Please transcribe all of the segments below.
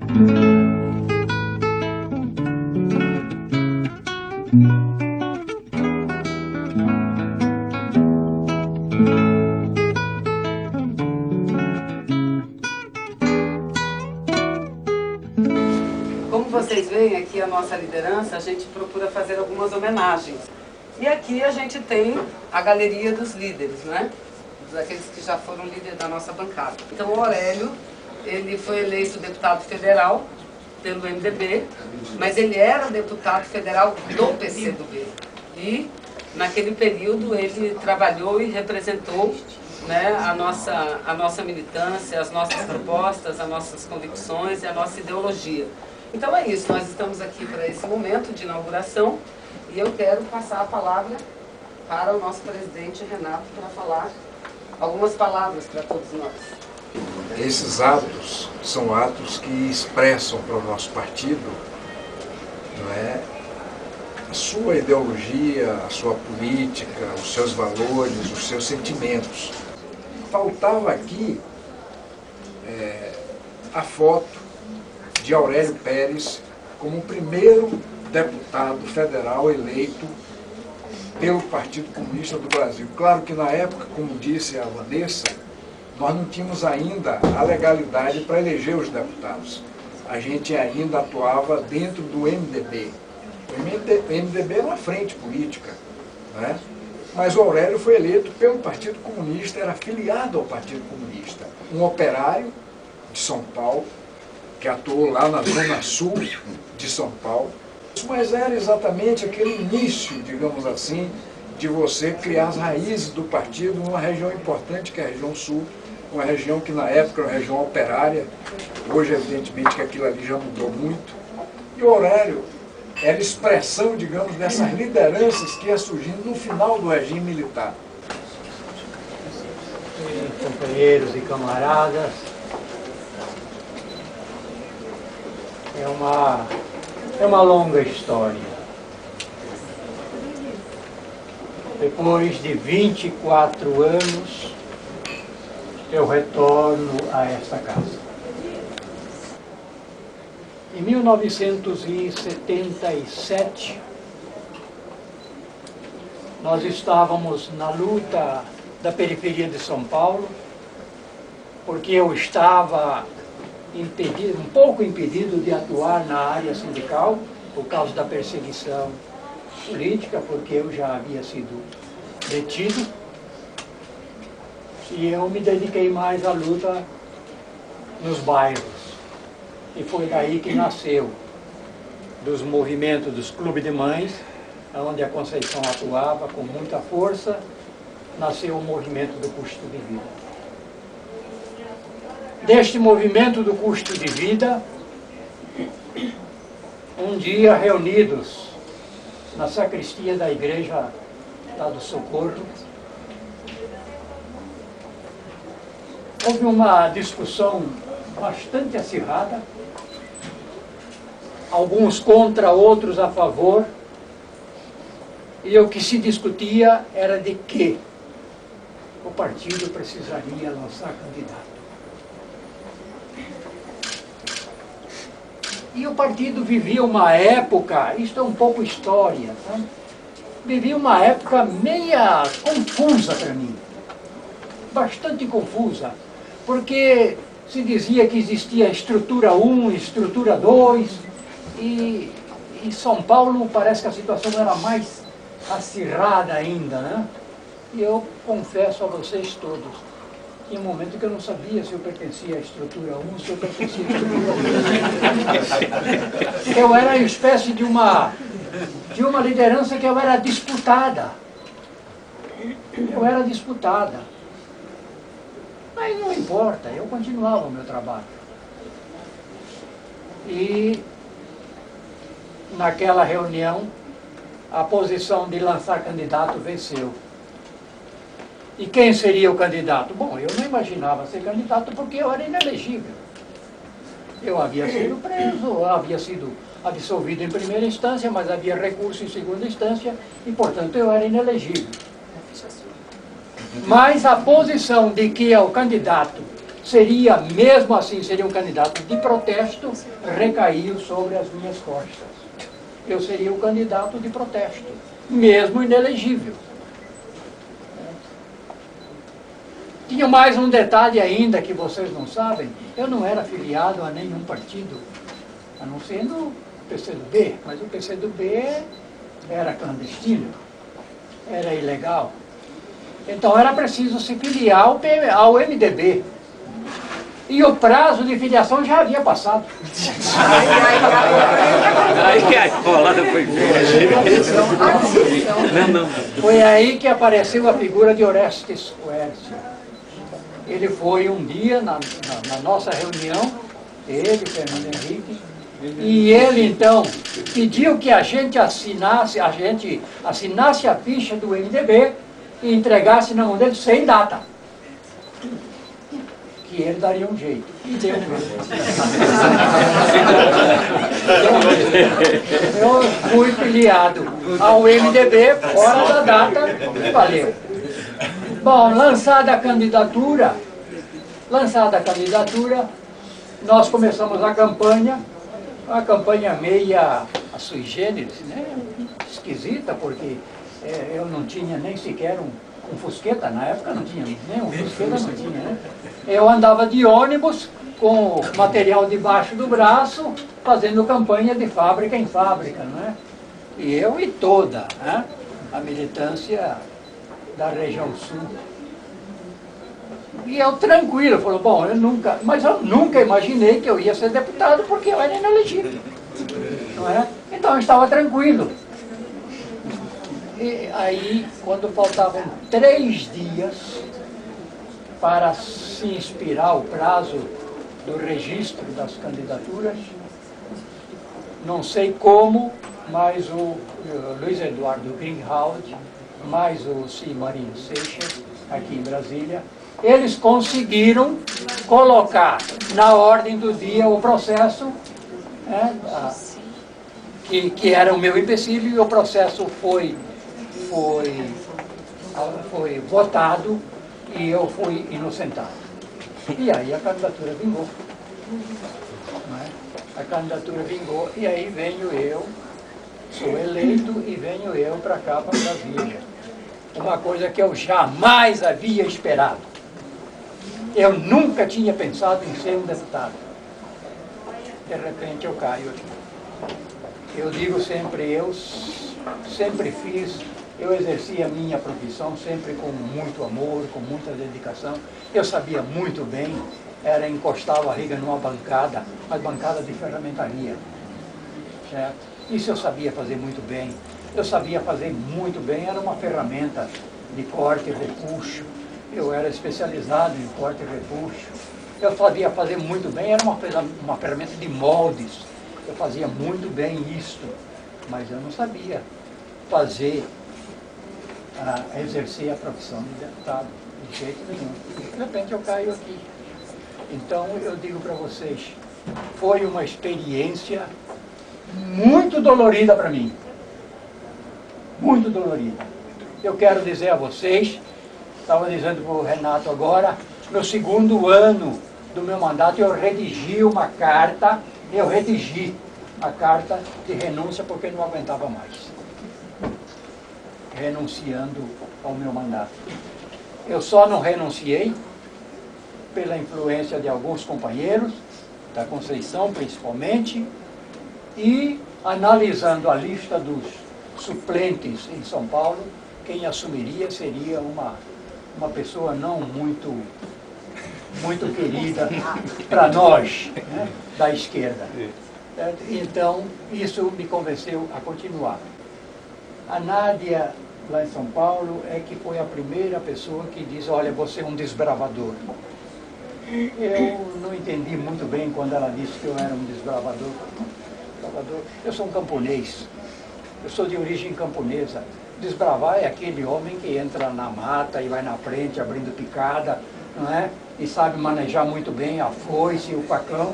Como vocês veem aqui a nossa liderança, a gente procura fazer algumas homenagens. E aqui a gente tem a galeria dos líderes, né? Daqueles que já foram líderes da nossa bancada. Então o Aurélio, ele foi eleito deputado federal pelo MDB, mas ele era deputado federal do PCdoB. E naquele período ele trabalhou e representou, né, a nossa militância, as nossas propostas, as nossas convicções e a nossa ideologia. Então é isso, nós estamos aqui para esse momento de inauguração e eu quero passar a palavra para o nosso presidente Renato para falar algumas palavras para todos nós. Esses atos são atos que expressam para o nosso partido, não é, a sua ideologia, a sua política, os seus valores, os seus sentimentos. Faltava aqui a foto de Aurélio Pérez como o primeiro deputado federal eleito pelo Partido Comunista do Brasil. Claro que na época, como disse a Vanessa, nós não tínhamos ainda a legalidade para eleger os deputados. A gente ainda atuava dentro do MDB. O MDB era uma frente política, né? Mas o Aurélio foi eleito pelo Partido Comunista, era afiliado ao Partido Comunista. Um operário de São Paulo, que atuou lá na zona sul de São Paulo. Mas era exatamente aquele início, digamos assim, de você criar as raízes do partido numa região importante, que é a região sul, uma região que na época era uma região operária. Hoje, evidentemente, que aquilo ali já mudou muito. E o Aurélio era expressão, digamos, dessas lideranças que ia surgindo no final do regime militar. Companheiros e camaradas, é uma longa história. Depois de 24 anos, eu retorno a esta casa. Em 1977, nós estávamos na luta da periferia de São Paulo, porque eu estava impedido, um pouco impedido de atuar na área sindical, por causa da perseguição política, porque eu já havia sido detido, e eu me dediquei mais à luta nos bairros. E foi daí que nasceu, dos movimentos dos clubes de mães, onde a Conceição atuava com muita força, nasceu o movimento do custo de vida. Deste movimento do custo de vida, um dia reunidos na sacristia da igreja lá do Socorro, houve uma discussão bastante acirrada, alguns contra, outros a favor, e o que se discutia era de que o partido precisaria lançar candidato. E o partido vivia uma época, isto é um pouco história, tá? Vivia uma época meia confusa para mim, bastante confusa, porque se dizia que existia estrutura 1, estrutura 2, e em São Paulo parece que a situação era mais acirrada ainda, né? E eu confesso a vocês todos, tinha um momento que eu não sabia se eu pertencia à estrutura 1, se eu pertencia à estrutura 2. Eu era uma espécie de uma liderança que eu era disputada. Eu era disputada. Mas não importa, eu continuava o meu trabalho. E naquela reunião, a posição de lançar candidato venceu. E quem seria o candidato? Bom, eu não imaginava ser candidato porque eu era inelegível. Eu havia sido preso, havia sido absolvido em primeira instância, mas havia recurso em segunda instância e, portanto, eu era inelegível. Mas a posição de que o candidato seria, mesmo assim, seria um candidato de protesto, recaiu sobre as minhas costas. Eu seria o candidato de protesto, mesmo inelegível. Tinha mais um detalhe ainda que vocês não sabem, eu não era afiliado a nenhum partido, a não ser no PCdoB, mas o PCdoB era clandestino, era ilegal. Então era preciso se filiar ao MDB. E o prazo de filiação já havia passado. Aí a colada foi Foi aí que apareceu a figura de Orestes Quercia. Ele foi um dia na nossa reunião, ele, Fernando Henrique, e ele então pediu que a gente assinasse a ficha do MDB e entregasse na mão dele sem data. Que ele daria um jeito. E deu mesmo. Eu fui filiado ao MDB fora da data e valeu. Bom, lançada a candidatura, nós começamos a campanha meia sui generis, né? Esquisita, porque eu não tinha nem sequer um fusqueta, na época não tinha, nem um fusqueta não tinha, né? Eu andava de ônibus com material debaixo do braço, fazendo campanha de fábrica em fábrica, né? E eu e toda, né, a militância da região sul. E eu tranquilo, falou, bom, eu nunca imaginei que eu ia ser deputado porque eu era inelegível, não é? Então eu estava tranquilo. E aí, quando faltavam 3 dias para se expirar o prazo do registro das candidaturas, não sei como, mas o Luiz Eduardo Greenhalgh, mais o Cimarino Seixas, aqui em Brasília, eles conseguiram colocar na ordem do dia o processo, né, que era o meu empecilho, e o processo foi votado e eu fui inocentado. E aí a candidatura vingou. Né? A candidatura vingou e aí venho eu, sou eleito e venho eu para cá, para Brasília. Uma coisa que eu jamais havia esperado. Eu nunca tinha pensado em ser um deputado. De repente eu caio aqui. Eu digo sempre, eu sempre fiz, eu exerci a minha profissão sempre com muito amor, com muita dedicação. Eu sabia muito bem, era encostar a barriga numa bancada, mas bancada de ferramentaria. Certo? Isso eu sabia fazer muito bem. Eu sabia fazer muito bem, era uma ferramenta de corte e repuxo. Eu era especializado em corte e repuxo. Eu sabia fazer muito bem, era uma ferramenta de moldes. Eu fazia muito bem isto, mas eu não sabia fazer, exercer a profissão de deputado, de jeito nenhum. De repente eu caio aqui. Então eu digo para vocês, foi uma experiência muito dolorida para mim. Muito dolorida. Eu quero dizer a vocês, estava dizendo para o Renato agora, no 2º ano do meu mandato eu redigi uma carta, a carta de renúncia porque não aguentava mais. Renunciando ao meu mandato. Eu só não renunciei pela influência de alguns companheiros, da Conceição principalmente, e analisando a lista dos suplentes em São Paulo, quem assumiria seria uma pessoa não muito querida para nós, né, da esquerda. Então, isso me convenceu a continuar. A Nádia, lá em São Paulo, é que foi a primeira pessoa que diz, olha, você é um desbravador. Eu não entendi muito bem quando ela disse que eu era um desbravador. Eu sou um camponês, eu sou de origem camponesa. Desbravar é aquele homem que entra na mata e vai na frente abrindo picada, não é? E sabe manejar muito bem a foice e o facão,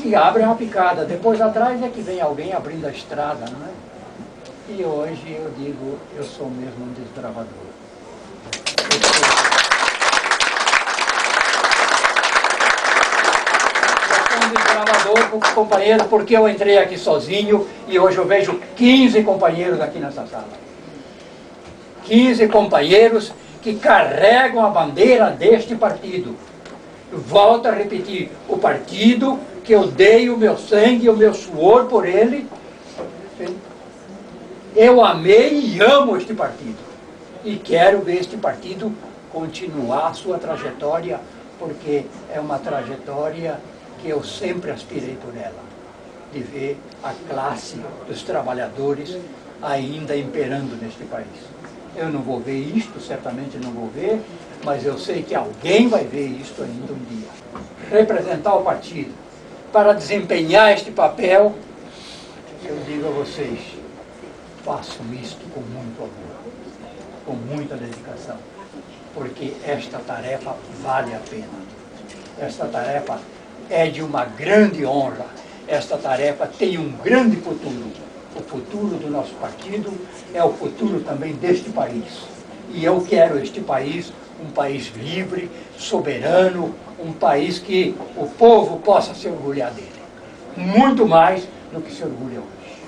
e abre uma picada. Depois atrás é que vem alguém abrindo a estrada, não é? E hoje eu digo, eu sou mesmo um desbravador. desbravador, companheiro, porque eu entrei aqui sozinho e hoje eu vejo 15 companheiros aqui nessa sala. 15 companheiros que carregam a bandeira deste partido. Volto a repetir, o partido que eu dei o meu sangue e o meu suor por ele. Eu amei e amo este partido. E quero ver este partido continuar a sua trajetória, porque é uma trajetória que eu sempre aspirei por ela, de ver a classe dos trabalhadores ainda imperando neste país. Eu não vou ver isto, certamente não vou ver, mas eu sei que alguém vai ver isto ainda um dia. Representar o partido, para desempenhar este papel, eu digo a vocês, façam isto com muito amor, com muita dedicação, porque esta tarefa vale a pena. Esta tarefa é de uma grande honra. Esta tarefa tem um grande futuro. O futuro do nosso partido é o futuro também deste país. E eu quero este país, um país livre, soberano, um país que o povo possa se orgulhar dele. Muito mais do que se orgulha hoje.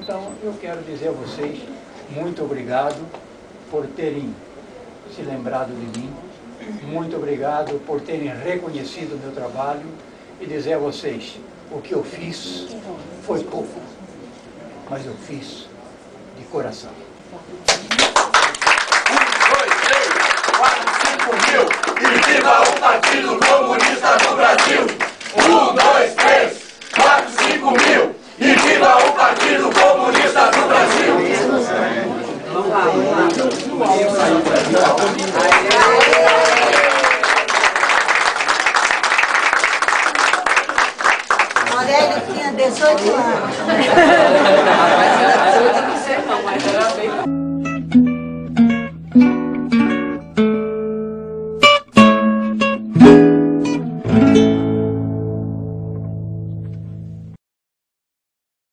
Então, eu quero dizer a vocês, muito obrigado por terem se lembrado de mim. Muito obrigado por terem reconhecido o meu trabalho e dizer a vocês, o que eu fiz foi pouco, mas eu fiz de coração. 1, 2, 3, 4, 5 mil e viva o Partido Comunista do Brasil! 1, 2, 3, 4, 5 mil e viva o Partido Comunista do Brasil! Vamos lá, vamos lá. Aurélio tinha 18 anos.